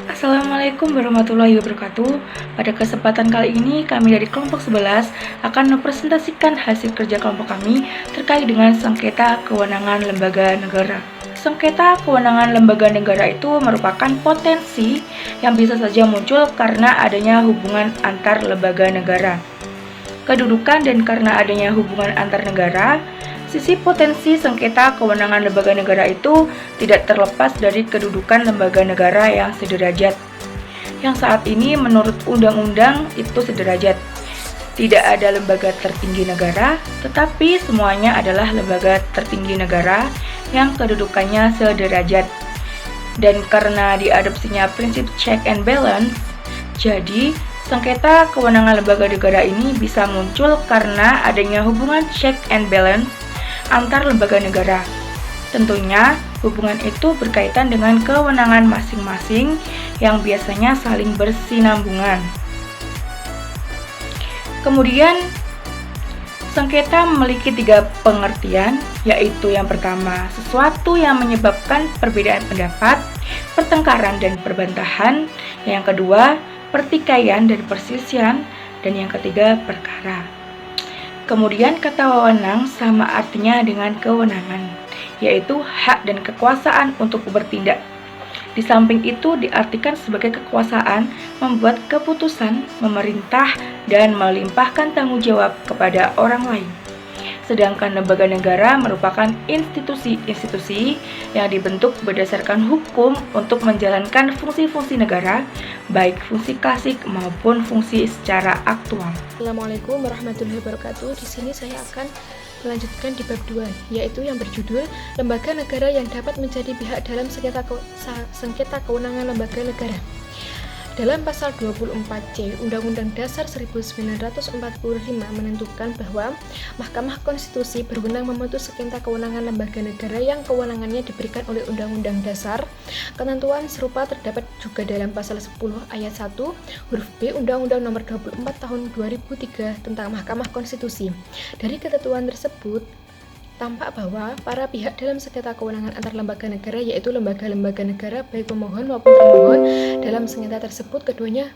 Assalamualaikum warahmatullahi wabarakatuh. Pada kesempatan kali ini kami dari kelompok 11 akan mempresentasikan hasil kerja kelompok kami terkait dengan sengketa kewenangan lembaga negara. Sengketa kewenangan lembaga negara itu merupakan potensi yang bisa saja muncul karena adanya hubungan antar lembaga negara. Kedudukan dan karena adanya hubungan antar negara, sisi potensi sengketa kewenangan lembaga negara itu tidak terlepas dari kedudukan lembaga negara yang sederajat. Yang saat ini menurut undang-undang itu sederajat. Tidak ada lembaga tertinggi negara, tetapi semuanya adalah lembaga tertinggi negara yang kedudukannya sederajat. Dan karena diadopsinya prinsip check and balance, jadi sengketa kewenangan lembaga negara ini bisa muncul karena adanya hubungan check and balance antar lembaga negara. Tentunya, hubungan itu berkaitan dengan kewenangan masing-masing yang biasanya saling bersinambungan. Kemudian, sengketa memiliki 3 pengertian, yaitu yang pertama, sesuatu yang menyebabkan perbedaan pendapat, pertengkaran dan perbantahan. Yang kedua, pertikaian dan perselisihan. Dan yang ketiga, perkara. Kemudian kata wewenang sama artinya dengan kewenangan, yaitu hak dan kekuasaan untuk bertindak. Di samping itu diartikan sebagai kekuasaan membuat keputusan, memerintah, dan melimpahkan tanggung jawab kepada orang lain. Sedangkan lembaga negara merupakan institusi-institusi yang dibentuk berdasarkan hukum untuk menjalankan fungsi-fungsi negara, baik fungsi klasik maupun fungsi secara aktual. Assalamualaikum warahmatullahi wabarakatuh. Di sini saya akan melanjutkan di bab 2, yaitu yang berjudul Lembaga Negara yang dapat menjadi pihak dalam sengketa kewenangan lembaga negara. Dalam pasal 24C Undang-Undang Dasar 1945 menentukan bahwa Mahkamah Konstitusi berwenang memutus sengketa kewenangan lembaga negara yang kewenangannya diberikan oleh Undang-Undang Dasar. Ketentuan serupa terdapat juga dalam pasal 10 ayat 1 huruf B Undang-Undang Nomor 24 Tahun 2003 tentang Mahkamah Konstitusi. Dari ketentuan tersebut tampak bahwa para pihak dalam sengketa kewenangan antar lembaga negara, yaitu lembaga-lembaga negara baik pemohon maupun termohon dalam sengketa tersebut, keduanya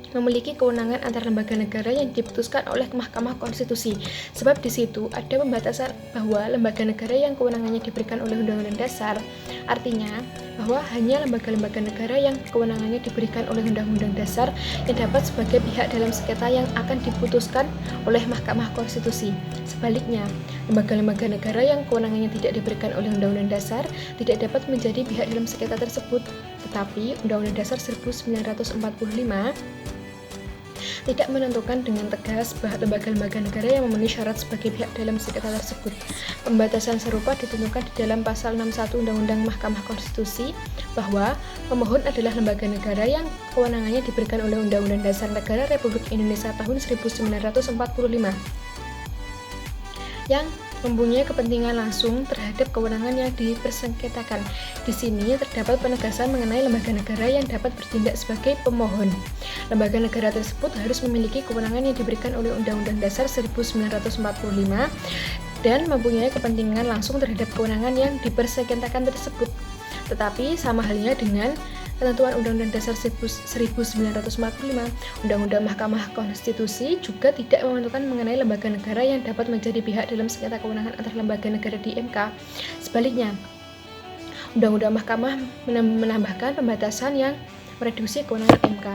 memiliki kewenangan antar lembaga negara yang diputuskan oleh Mahkamah Konstitusi. Sebab di situ ada pembatasan bahwa lembaga negara yang kewenangannya diberikan oleh Undang-Undang Dasar, artinya bahwa hanya lembaga-lembaga negara yang kewenangannya diberikan oleh Undang-Undang Dasar yang dapat sebagai pihak dalam sengketa yang akan diputuskan oleh Mahkamah Konstitusi. Sebaliknya, lembaga-lembaga negara yang kewenangannya tidak diberikan oleh Undang-Undang Dasar tidak dapat menjadi pihak dalam sengketa tersebut. Tetapi Undang-Undang Dasar 1945 tidak menentukan dengan tegas bahwa lembaga-lembaga negara yang memenuhi syarat sebagai pihak dalam sengketa tersebut. Pembatasan serupa ditentukan di dalam pasal 61 Undang-Undang Mahkamah Konstitusi bahwa pemohon adalah lembaga negara yang kewenangannya diberikan oleh Undang-Undang Dasar Negara Republik Indonesia tahun 1945 yang mempunyai kepentingan langsung terhadap kewenangan yang dipersengketakan. Di sini terdapat penegasan mengenai lembaga negara yang dapat bertindak sebagai pemohon. Lembaga negara tersebut harus memiliki kewenangan yang diberikan oleh Undang-Undang Dasar 1945 dan mempunyai kepentingan langsung terhadap kewenangan yang dipersengketakan tersebut. Tetapi sama halnya dengan ketentuan Undang-Undang Dasar 1945, Undang-Undang Mahkamah Konstitusi juga tidak menentukan mengenai lembaga negara yang dapat menjadi pihak dalam sengketa kewenangan antar lembaga negara di MK. Sebaliknya, Undang-Undang Mahkamah menambahkan pembatasan yang mereduksi kewenangan MK.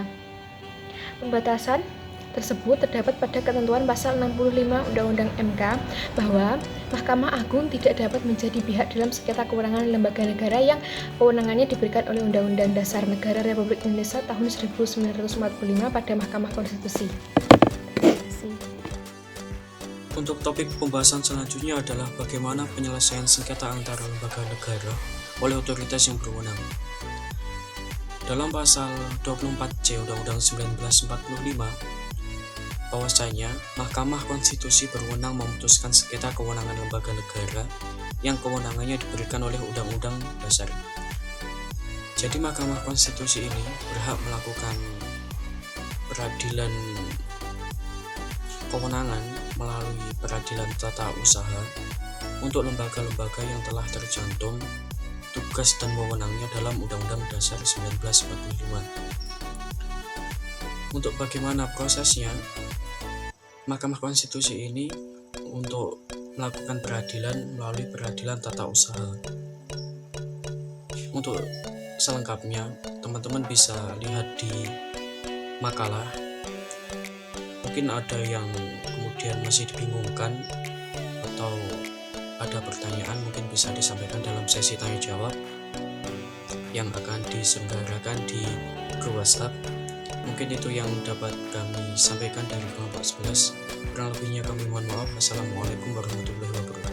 Pembatasan tersebut terdapat pada ketentuan pasal 65 Undang-Undang MK bahwa Mahkamah Agung tidak dapat menjadi pihak dalam sengketa kewenangan lembaga negara yang kewenangannya diberikan oleh Undang-Undang Dasar Negara Republik Indonesia tahun 1945 pada Mahkamah Konstitusi. Untuk topik pembahasan selanjutnya adalah bagaimana penyelesaian sengketa antara lembaga negara oleh otoritas yang berwenang. Dalam pasal 24C Undang-Undang 1945 bahwasanya Mahkamah Konstitusi berwenang memutuskan sengketa kewenangan lembaga negara yang kewenangannya diberikan oleh Undang-Undang Dasar. Jadi Mahkamah Konstitusi ini berhak melakukan peradilan kewenangan melalui peradilan tata usaha untuk lembaga-lembaga yang telah tercantum tugas dan wewenangnya dalam Undang-Undang Dasar 1945. Untuk bagaimana prosesnya, Mahkamah Konstitusi ini untuk melakukan peradilan melalui peradilan tata usaha. Untuk selengkapnya, teman-teman bisa lihat di makalah. Mungkin ada yang kemudian masih dibingungkan atau ada pertanyaan, mungkin bisa disampaikan dalam sesi tanya jawab yang akan diselenggarakan di grup WhatsApp. Mungkin itu yang dapat kami sampaikan dari kelompok 11. Kurang lebihnya kami mohon maaf. Wassalamualaikum warahmatullahi wabarakatuh.